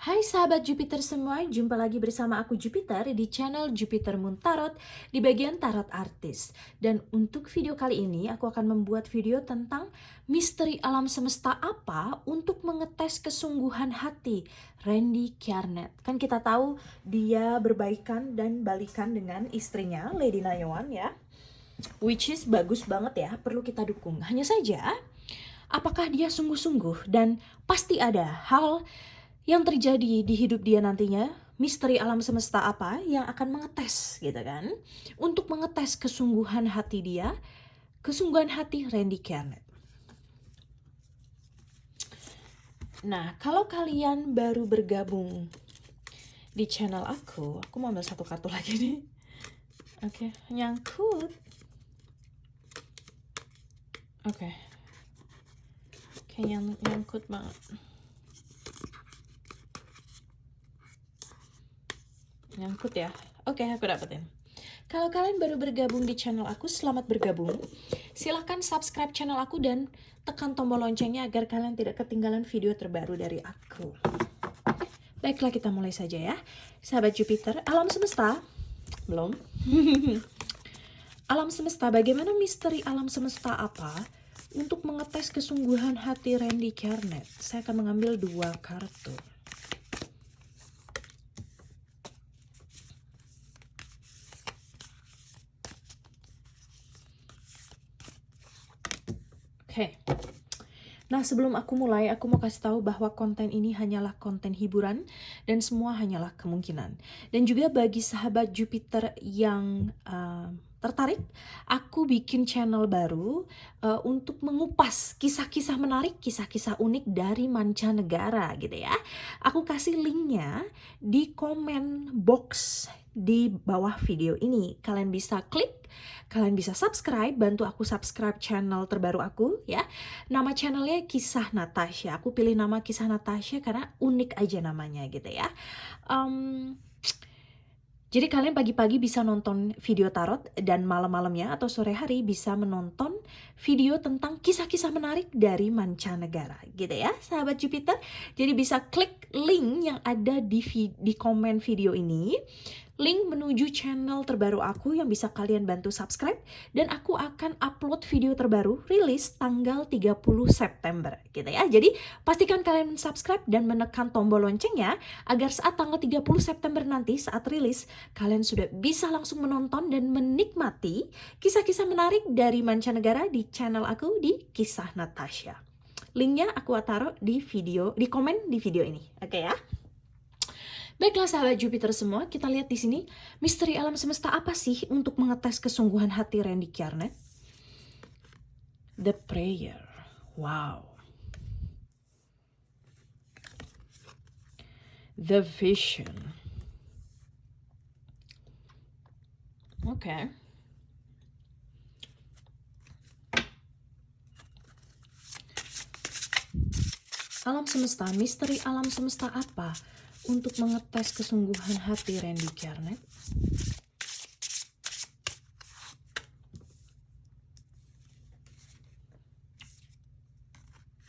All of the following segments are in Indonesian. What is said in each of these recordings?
Hai sahabat Jupiter semua, jumpa lagi bersama aku Jupiter di channel Jupiter Moon Tarot di bagian Tarot Artis. Dan untuk video kali ini aku akan membuat video tentang misteri alam semesta apa untuk mengetes kesungguhan hati Randy Kjarnet. Kan kita tahu dia berbaikan dan balikan dengan istrinya Lady Nayawan ya. Which is bagus banget ya, perlu kita dukung. Hanya saja, apakah dia sungguh-sungguh dan pasti ada hal yang terjadi di hidup dia nantinya, misteri alam semesta apa yang akan mengetes gitu kan, untuk mengetes kesungguhan hati dia, kesungguhan hati Randy Kjarnet. Nah, kalau kalian baru bergabung di channel aku mau ambil satu kartu lagi nih. Oke, nyangkut. Oke. Kayak nyangkut banget. Nyangkut ya. Oke, aku dapetin. Kalau kalian baru bergabung di channel aku, selamat bergabung. Silahkan subscribe channel aku dan tekan tombol loncengnya agar kalian tidak ketinggalan video terbaru dari aku. Baiklah, kita mulai saja ya. Sahabat Jupiter, alam semesta. Belum. Alam semesta, bagaimana misteri alam semesta apa untuk mengetes kesungguhan hati Randy Kjarnet? Saya akan mengambil 2 kartu. Oke. Nah, sebelum aku mulai, aku mau kasih tahu bahwa konten ini hanyalah konten hiburan dan semua hanyalah kemungkinan. Dan juga bagi sahabat Jupiter yang tertarik, aku bikin channel baru untuk mengupas kisah-kisah menarik, kisah-kisah unik dari mancanegara gitu ya. Aku kasih linknya di komen box di bawah video ini. Kalian bisa klik, kalian bisa subscribe, bantu aku subscribe channel terbaru aku ya. Nama channelnya Kisah Natasha. Aku pilih nama Kisah Natasha karena unik aja namanya gitu ya. Jadi kalian pagi-pagi bisa nonton video tarot dan malam-malamnya atau sore hari bisa menonton video tentang kisah-kisah menarik dari mancanegara gitu ya sahabat Jupiter. Jadi bisa klik link yang ada di komen video ini. Link menuju channel terbaru aku yang bisa kalian bantu subscribe. Dan aku akan upload video terbaru rilis tanggal 30 September gitu ya. Jadi pastikan kalian subscribe dan menekan tombol loncengnya agar saat tanggal 30 September nanti saat rilis kalian sudah bisa langsung menonton dan menikmati kisah-kisah menarik dari mancanegara di channel aku di Kisah Natasha. Linknya aku taruh di komen di video ini. Oke ya. Baiklah sahabat Jupiter semua, kita lihat di sini misteri alam semesta apa sih untuk mengetes kesungguhan hati Randy Kjarnet? The Prayer. Wow. The Vision. Oke. Alam semesta, misteri alam semesta apa untuk mengetes kesungguhan hati Randy Kjarnet?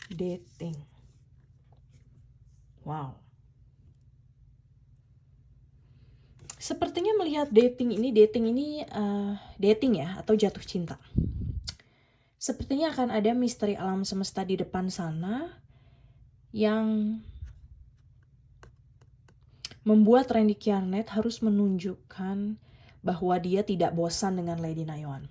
Dating. Wow. Sepertinya melihat dating ini dating ya atau jatuh cinta. Sepertinya akan ada misteri alam semesta di depan sana yang membuat Randy Kjarnet harus menunjukkan bahwa dia tidak bosan dengan Lady Nayawan.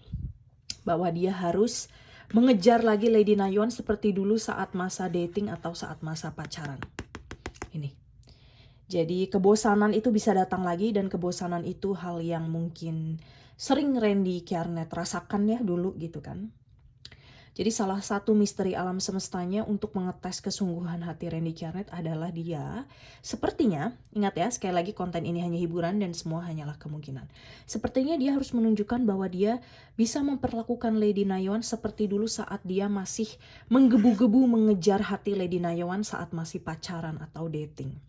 Bahwa dia harus mengejar lagi Lady Nayawan seperti dulu saat masa dating atau saat masa pacaran. Ini. Jadi kebosanan itu bisa datang lagi dan kebosanan itu hal yang mungkin sering Randy Kjarnet rasakan ya dulu gitu kan. Jadi salah satu misteri alam semestanya untuk mengetes kesungguhan hati Randy Kjarnet adalah dia. Sepertinya, ingat ya sekali lagi konten ini hanya hiburan dan semua hanyalah kemungkinan. Sepertinya dia harus menunjukkan bahwa dia bisa memperlakukan Lady Nayawan seperti dulu saat dia masih menggebu-gebu mengejar hati Lady Nayawan saat masih pacaran atau dating.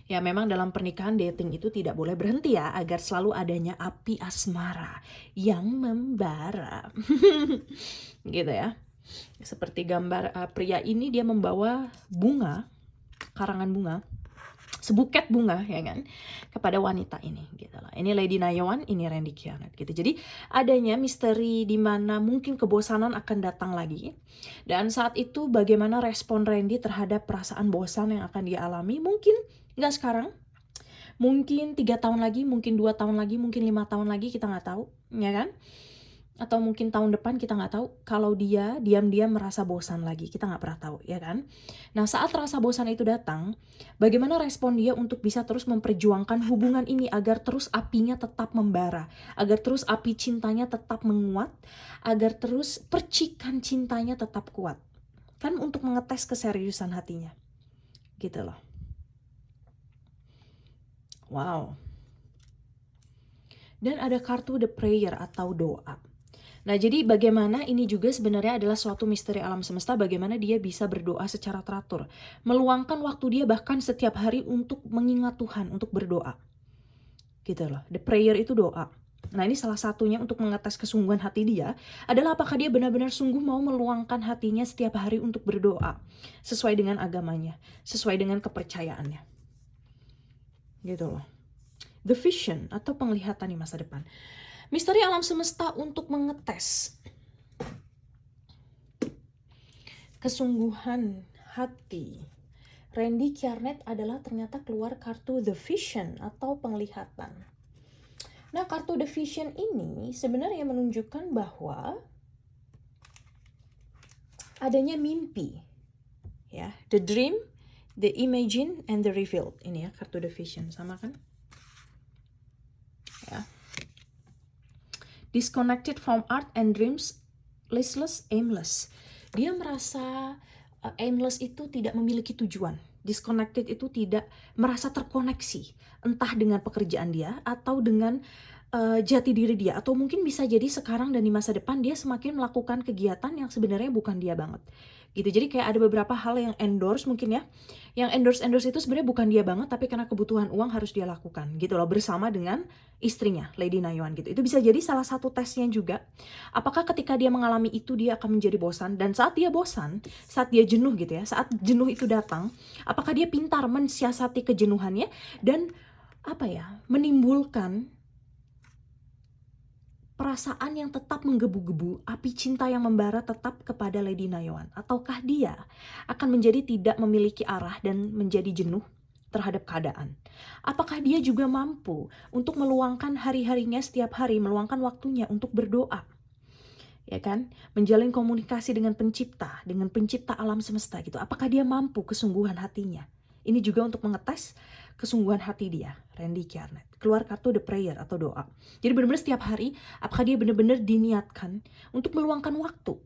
Ya memang dalam pernikahan dating itu tidak boleh berhenti ya agar selalu adanya api asmara yang membara. Gitu ya. Seperti gambar pria ini dia membawa bunga, karangan bunga sebuket bunga ya kan kepada wanita ini gitu loh. Ini Lady Nayawan, ini Randy Kjarnet gitu. Jadi adanya misteri di mana mungkin kebosanan akan datang lagi. Dan saat itu bagaimana respon Randy terhadap perasaan bosan yang akan dia alami, mungkin nggak sekarang, mungkin 3 tahun lagi, mungkin 2 tahun lagi, mungkin 5 tahun lagi, kita nggak tahu ya kan. Atau mungkin tahun depan, kita nggak tahu. Kalau dia diam-diam merasa bosan lagi, kita nggak pernah tahu ya kan. Nah saat rasa bosan itu datang, bagaimana respon dia untuk bisa terus memperjuangkan hubungan ini agar terus apinya tetap membara, agar terus api cintanya tetap menguat, agar terus percikan cintanya tetap kuat, kan untuk mengetes keseriusan hatinya gitu loh. Wow. Dan ada kartu The Prayer atau doa. Nah, jadi bagaimana ini juga sebenarnya adalah suatu misteri alam semesta, bagaimana dia bisa berdoa secara teratur. Meluangkan waktu dia bahkan setiap hari untuk mengingat Tuhan, untuk berdoa. Gitu loh, the prayer itu doa. Nah, ini salah satunya untuk mengetes kesungguhan hati dia, adalah apakah dia benar-benar sungguh mau meluangkan hatinya setiap hari untuk berdoa. Sesuai dengan agamanya, sesuai dengan kepercayaannya. Gitu loh. The vision atau penglihatan di masa depan. Misteri alam semesta untuk mengetes kesungguhan hati Randy Kjarnet adalah ternyata keluar kartu The Vision atau penglihatan. Nah, kartu The Vision ini sebenarnya menunjukkan bahwa adanya mimpi. Ya, the dream, the imagine, and the revealed. Ini ya, kartu The Vision, sama kan? Ya. Disconnected from art and dreams, listless, aimless. Dia merasa aimless itu tidak memiliki tujuan. Disconnected itu tidak merasa terkoneksi, entah dengan pekerjaan dia atau dengan jati diri dia, atau mungkin bisa jadi sekarang dan di masa depan dia semakin melakukan kegiatan yang sebenarnya bukan dia banget. Gitu. Jadi kayak ada beberapa hal yang endorse mungkin ya. Yang endorse itu sebenarnya bukan dia banget, tapi karena kebutuhan uang harus dia lakukan gitu loh, bersama dengan istrinya Lady Nayawan gitu. Itu bisa jadi salah satu tesnya juga. Apakah ketika dia mengalami itu dia akan menjadi bosan, dan saat dia bosan, saat dia jenuh gitu ya, saat jenuh itu datang, apakah dia pintar mensiasati kejenuhannya dan menimbulkan perasaan yang tetap menggebu-gebu, api cinta yang membara tetap kepada Lady Nayawan? Ataukah dia akan menjadi tidak memiliki arah dan menjadi jenuh terhadap keadaan? Apakah dia juga mampu untuk meluangkan hari-harinya setiap hari, meluangkan waktunya untuk berdoa? Ya kan? Menjalin komunikasi dengan pencipta alam semesta gitu. Apakah dia mampu kesungguhan hatinya? Ini juga untuk mengetes kesungguhan hati dia, Randy Kjarnet. Keluar kartu The Prayer atau doa. Jadi benar-benar setiap hari, apakah dia benar-benar diniatkan untuk meluangkan waktu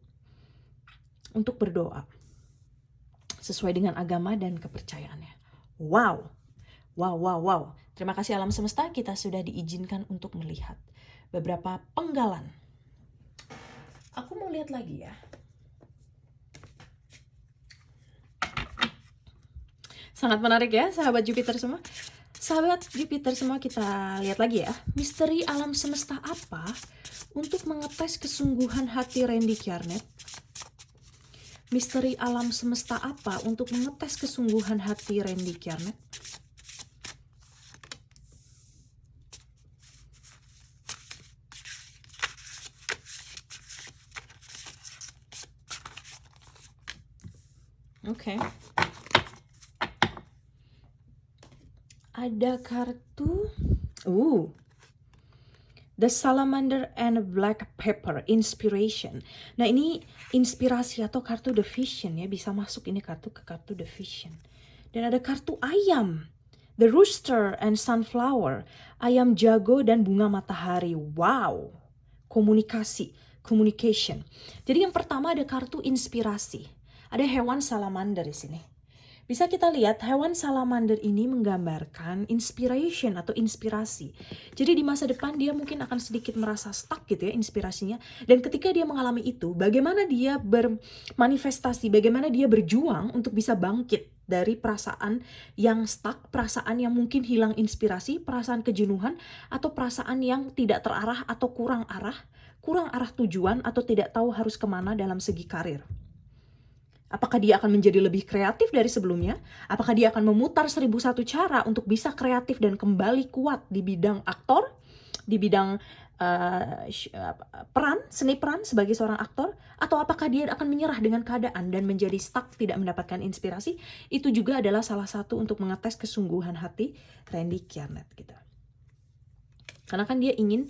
untuk berdoa sesuai dengan agama dan kepercayaannya. Wow. Terima kasih alam semesta, kita sudah diizinkan untuk melihat beberapa penggalan. Aku mau lihat lagi ya. Sangat menarik ya, sahabat Jupiter semua. Sahabat Jupiter semua, kita lihat lagi ya. Misteri alam semesta apa untuk mengetes kesungguhan hati Randy Kjarnet? Misteri alam semesta apa untuk mengetes kesungguhan hati Randy Kjarnet? Oke. Ada kartu The Salamander and Black Pepper, Inspiration. Nah, ini inspirasi atau kartu The Vision ya, bisa masuk ini kartu ke kartu The Vision. Dan ada kartu ayam, The Rooster and Sunflower, ayam jago dan bunga matahari. Wow, communication. Jadi yang pertama ada kartu inspirasi, ada hewan salamander di sini. Bisa kita lihat hewan salamander ini menggambarkan inspiration atau inspirasi. Jadi di masa depan dia mungkin akan sedikit merasa stuck gitu ya inspirasinya. Dan ketika dia mengalami itu, bagaimana dia bermanifestasi, bagaimana dia berjuang untuk bisa bangkit dari perasaan yang stuck, perasaan yang mungkin hilang inspirasi, perasaan kejenuhan, atau perasaan yang tidak terarah atau kurang arah tujuan, atau tidak tahu harus kemana dalam segi karir. Apakah dia akan menjadi lebih kreatif dari sebelumnya? Apakah dia akan memutar 1001 cara untuk bisa kreatif dan kembali kuat di bidang aktor, di bidang peran, seni peran sebagai seorang aktor? Atau apakah dia akan menyerah dengan keadaan dan menjadi stuck, tidak mendapatkan inspirasi? Itu juga adalah salah satu untuk mengetes kesungguhan hati Randy Kjarnet gitu. Karena kan dia ingin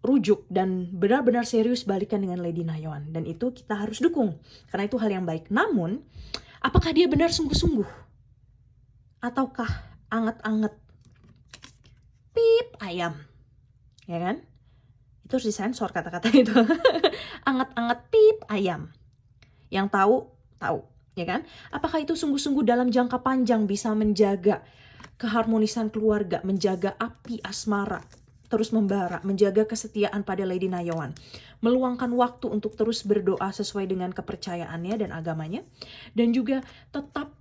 rujuk dan benar-benar serius balikan dengan Lady Nayeon, dan itu kita harus dukung karena itu hal yang baik. Namun apakah dia benar sungguh-sungguh ataukah anget-anget pip ayam, ya kan? Itu harus disensor kata-kata itu. Anget-anget pip ayam, yang tahu ya kan? Apakah itu sungguh-sungguh dalam jangka panjang bisa menjaga keharmonisan keluarga, menjaga api asmara terus membara, menjaga kesetiaan pada Lady Nayeon, meluangkan waktu untuk terus berdoa sesuai dengan kepercayaannya dan agamanya, dan juga tetap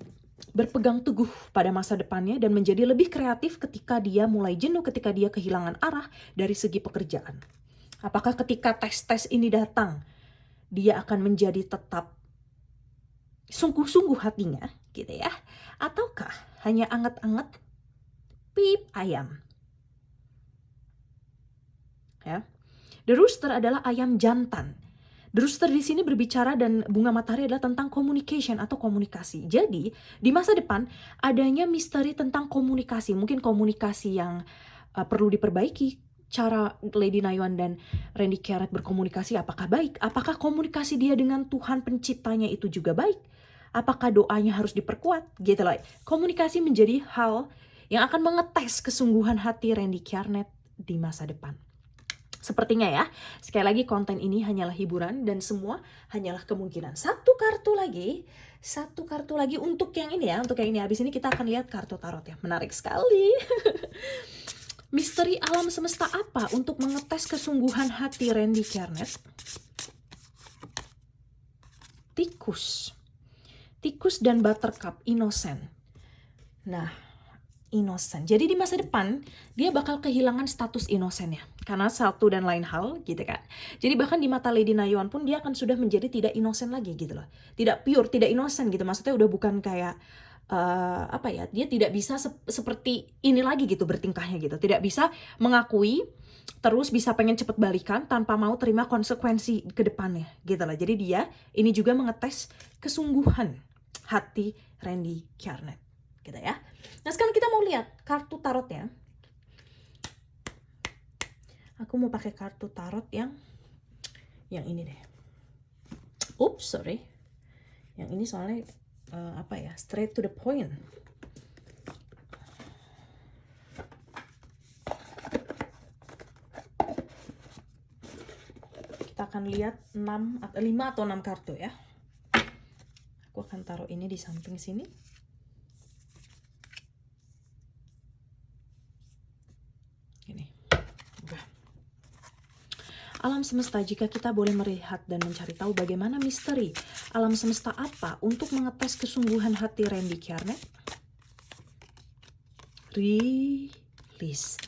berpegang teguh pada masa depannya dan menjadi lebih kreatif ketika dia mulai jenuh, ketika dia kehilangan arah dari segi pekerjaan. Apakah ketika tes-tes ini datang, dia akan menjadi tetap sungguh-sungguh hatinya gitu ya, ataukah hanya anget-anget pip ayam? Ya. The rooster adalah ayam jantan. The rooster di sini berbicara dan bunga matahari adalah tentang communication atau komunikasi. Jadi di masa depan adanya misteri tentang komunikasi. Mungkin komunikasi yang perlu diperbaiki. Cara Lady Nayeon dan Randy Kjarnet berkomunikasi apakah baik? Apakah komunikasi dia dengan Tuhan penciptanya itu juga baik? Apakah doanya harus diperkuat? Gitu loh. Komunikasi menjadi hal yang akan mengetes kesungguhan hati Randy Kjarnet di masa depan. Sepertinya ya, sekali lagi konten ini hanyalah hiburan dan semua hanyalah kemungkinan. Satu kartu lagi untuk yang ini ya, untuk yang ini. Habis ini kita akan lihat kartu tarot ya, menarik sekali. Misteri alam semesta apa untuk mengetes kesungguhan hati Randy Kjarnet? Tikus dan buttercup, innocent. Nah, innocent. Jadi di masa depan dia bakal kehilangan status innocentnya karena satu dan lain hal gitu kan. Jadi bahkan di mata Lady Nayeon pun dia akan sudah menjadi tidak innocent lagi gitu loh. Tidak pure, tidak innocent gitu. Maksudnya udah bukan kayak dia tidak bisa seperti ini lagi gitu bertingkahnya gitu. Tidak bisa mengakui, terus bisa pengen cepet balikan tanpa mau terima konsekuensi ke depannya gitu loh. Jadi dia ini juga mengetes kesungguhan hati Randy Kjarnet gitu ya. Nah sekarang kita mau lihat kartu tarotnya. Aku mau pakai kartu tarot yang ini deh. Oops, sorry. Yang ini soalnya straight to the point. Kita akan lihat 5 atau 6 kartu ya. Aku akan taruh ini di samping sini. Alam semesta, jika kita boleh melihat dan mencari tahu bagaimana misteri alam semesta apa untuk mengetes kesungguhan hati Randy Kjarnet? Rilis.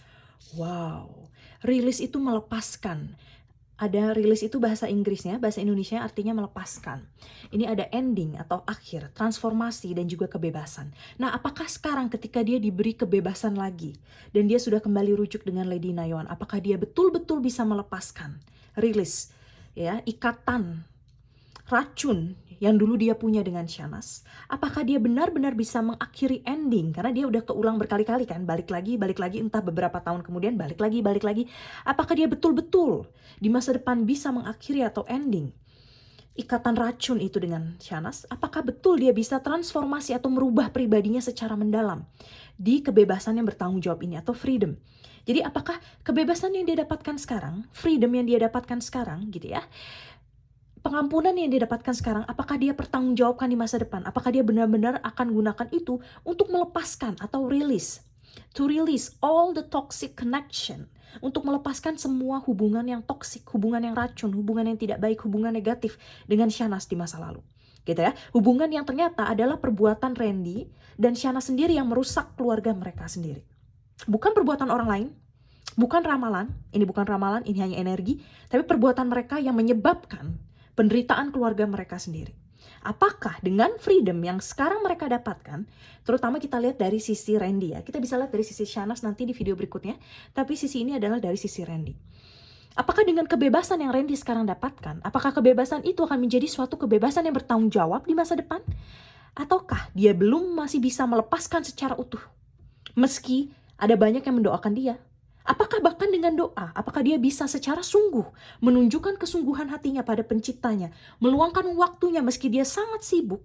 Wow. Rilis itu melepaskan. Ada rilis itu bahasa Inggrisnya, bahasa Indonesia artinya melepaskan. Ini ada ending atau akhir, transformasi dan juga kebebasan. Nah, apakah sekarang ketika dia diberi kebebasan lagi dan dia sudah kembali rujuk dengan Lady Nayeon, apakah dia betul-betul bisa melepaskan rilis ya, ikatan racun yang dulu dia punya dengan Shahnaz? Apakah dia benar-benar bisa mengakhiri ending? Karena dia udah keulang berkali-kali kan, balik lagi, entah beberapa tahun kemudian balik lagi. Apakah dia betul-betul di masa depan bisa mengakhiri atau ending ikatan racun itu dengan Shahnaz? Apakah betul dia bisa transformasi atau merubah pribadinya secara mendalam di kebebasan yang bertanggung jawab ini atau freedom? Jadi apakah kebebasan yang dia dapatkan sekarang, freedom yang dia dapatkan sekarang gitu ya, pengampunan yang dia dapatkan sekarang, apakah dia pertanggungjawabkan di masa depan? Apakah dia benar-benar akan gunakan itu untuk melepaskan atau release? To release all the toxic connection. Untuk melepaskan semua hubungan yang toksik, hubungan yang racun, hubungan yang tidak baik, hubungan negatif dengan Shahnaz di masa lalu. Gitu ya. Hubungan yang ternyata adalah perbuatan Randy dan Shahnaz sendiri yang merusak keluarga mereka sendiri. Bukan perbuatan orang lain, bukan ramalan, ini hanya energi, tapi perbuatan mereka yang menyebabkan penderitaan keluarga mereka sendiri. Apakah dengan freedom yang sekarang mereka dapatkan, terutama kita lihat dari sisi Randy ya, kita bisa lihat dari sisi Shahnaz nanti di video berikutnya, tapi sisi ini adalah dari sisi Randy. Apakah dengan kebebasan yang Randy sekarang dapatkan, apakah kebebasan itu akan menjadi suatu kebebasan yang bertanggung jawab di masa depan? Ataukah dia belum masih bisa melepaskan secara utuh? Meski ada banyak yang mendoakan dia. Apakah bahkan dengan doa, apakah dia bisa secara sungguh menunjukkan kesungguhan hatinya pada penciptanya, meluangkan waktunya meski dia sangat sibuk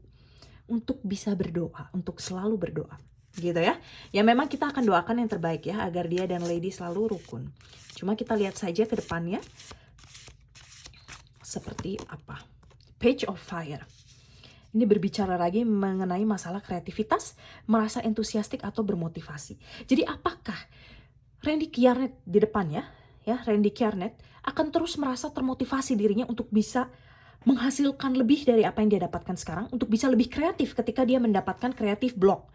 untuk bisa berdoa, untuk selalu berdoa. Gitu ya. Ya memang kita akan doakan yang terbaik ya, agar dia dan Lady selalu rukun. Cuma kita lihat saja ke depannya seperti apa. Page of Fire. Ini berbicara lagi mengenai masalah kreativitas, merasa entusiastik atau bermotivasi. Jadi apakah Randy Kjarnet di depannya, ya Randy Kjarnet akan terus merasa termotivasi dirinya untuk bisa menghasilkan lebih dari apa yang dia dapatkan sekarang, untuk bisa lebih kreatif ketika dia mendapatkan kreatif block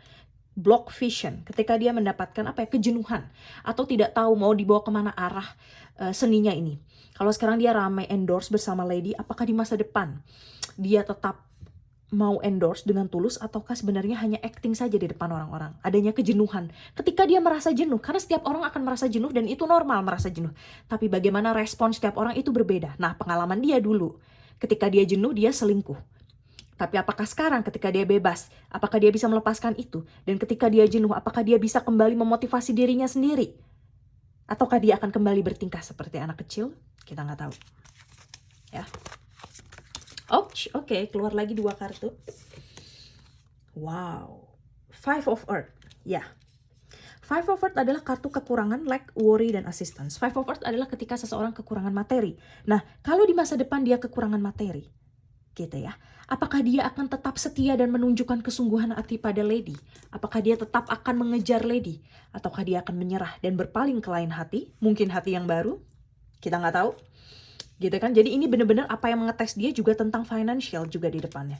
vision, ketika dia mendapatkan kejenuhan atau tidak tahu mau dibawa kemana arah seninya ini. Kalau sekarang dia ramai endorse bersama Lady, apakah di masa depan dia tetap mau endorse dengan tulus ataukah sebenarnya hanya acting saja di depan orang-orang? Adanya kejenuhan. Ketika dia merasa jenuh, karena setiap orang akan merasa jenuh dan itu normal merasa jenuh. Tapi bagaimana respon setiap orang itu berbeda. Nah, pengalaman dia dulu, ketika dia jenuh dia selingkuh. Tapi apakah sekarang ketika dia bebas, apakah dia bisa melepaskan itu? Dan ketika dia jenuh, apakah dia bisa kembali memotivasi dirinya sendiri? Ataukah dia akan kembali bertingkah seperti anak kecil? Kita nggak tahu. Ya. Oke, keluar lagi 2 kartu. Wow. Five of Earth. Ya. Five of Earth adalah kartu kekurangan, lack, worry, dan assistance. Five of Earth adalah ketika seseorang kekurangan materi. Nah, kalau di masa depan dia kekurangan materi, gitu ya. Apakah dia akan tetap setia dan menunjukkan kesungguhan hati pada Lady? Apakah dia tetap akan mengejar Lady? Ataukah dia akan menyerah dan berpaling ke lain hati? Mungkin hati yang baru? Kita nggak tahu. Gitu kan, jadi ini benar-benar apa yang mengetes dia juga tentang financial juga di depannya.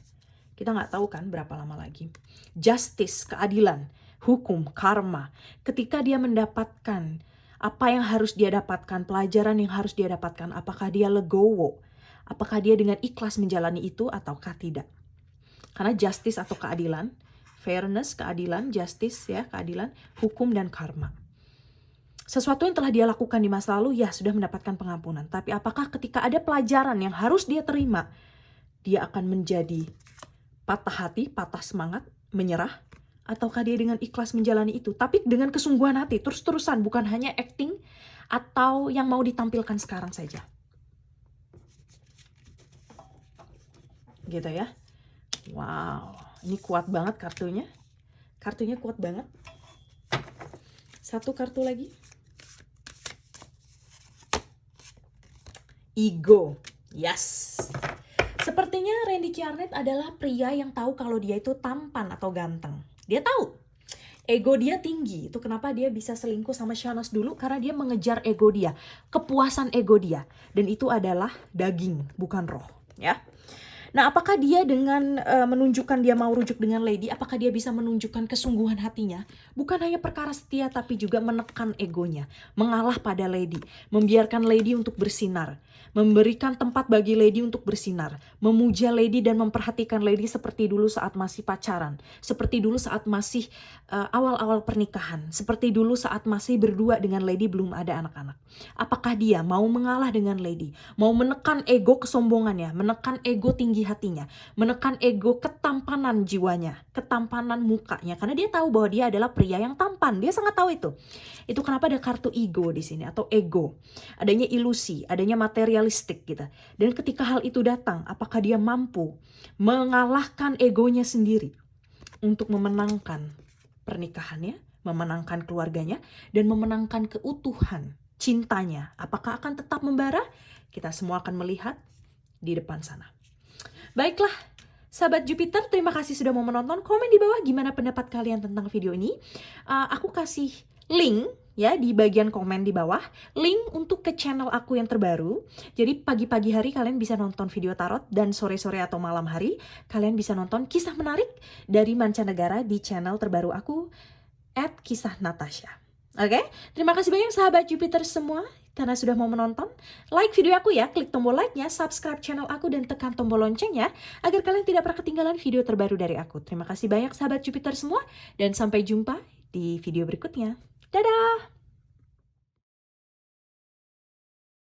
Kita nggak tahu kan berapa lama lagi. Justice, keadilan, hukum, karma. Ketika dia mendapatkan apa yang harus dia dapatkan, pelajaran yang harus dia dapatkan, apakah dia legowo? Apakah dia dengan ikhlas menjalani itu ataukah tidak? Karena justice atau keadilan, fairness, keadilan, justice ya, keadilan, hukum dan karma. Sesuatu yang telah dia lakukan di masa lalu, ya sudah mendapatkan pengampunan. Tapi apakah ketika ada pelajaran yang harus dia terima, dia akan menjadi patah hati, patah semangat, menyerah? Ataukah dia dengan ikhlas menjalani itu? Tapi dengan kesungguhan hati, terus-terusan, bukan hanya acting atau yang mau ditampilkan sekarang saja. Gitu ya. Wow, ini kuat banget kartunya. Kartunya kuat banget. 1 kartu lagi. Ego. Yes. Sepertinya Randy Kjarnet adalah pria yang tahu kalau dia itu tampan atau ganteng. Dia tahu. Ego dia tinggi. Itu kenapa dia bisa selingkuh sama Shahnaz dulu. Karena dia mengejar ego dia. Kepuasan ego dia. Dan itu adalah daging, bukan roh. Ya. Nah, apakah dia dengan menunjukkan dia mau rujuk dengan Lady, apakah dia bisa menunjukkan kesungguhan hatinya? Bukan hanya perkara setia, tapi juga menekan egonya. Mengalah pada Lady. Membiarkan Lady untuk bersinar. Memberikan tempat bagi Lady untuk bersinar. Memuja Lady dan memperhatikan Lady seperti dulu saat masih pacaran. Seperti dulu saat masih awal-awal pernikahan. Seperti dulu saat masih berdua dengan Lady belum ada anak-anak. Apakah dia mau mengalah dengan Lady? Mau menekan ego kesombongannya, menekan ego tinggi hatinya, menekan ego ketampanan jiwanya, ketampanan mukanya, karena dia tahu bahwa dia adalah pria yang tampan. Dia sangat tahu itu. Itu kenapa ada kartu ego di sini atau ego. Adanya ilusi, adanya materialistik gitu. Dan ketika hal itu datang, apakah dia mampu mengalahkan egonya sendiri untuk memenangkan pernikahannya, memenangkan keluarganya, dan memenangkan keutuhan cintanya? Apakah akan tetap membara? Kita semua akan melihat di depan sana. Baiklah, sahabat Jupiter, terima kasih sudah mau menonton. Komen di bawah gimana pendapat kalian tentang video ini. Aku kasih link ya di bagian komen di bawah. Link untuk ke channel aku yang terbaru. Jadi pagi-pagi hari kalian bisa nonton video tarot dan sore-sore atau malam hari kalian bisa nonton kisah menarik dari mancanegara di channel terbaru aku @kisahnatasha. Oke, terima kasih banyak sahabat Jupiter semua karena sudah mau menonton. Like video aku ya, klik tombol like-nya, subscribe channel aku dan tekan tombol loncengnya agar kalian tidak pernah ketinggalan video terbaru dari aku. Terima kasih banyak sahabat Jupiter semua dan sampai jumpa di video berikutnya. Dadah!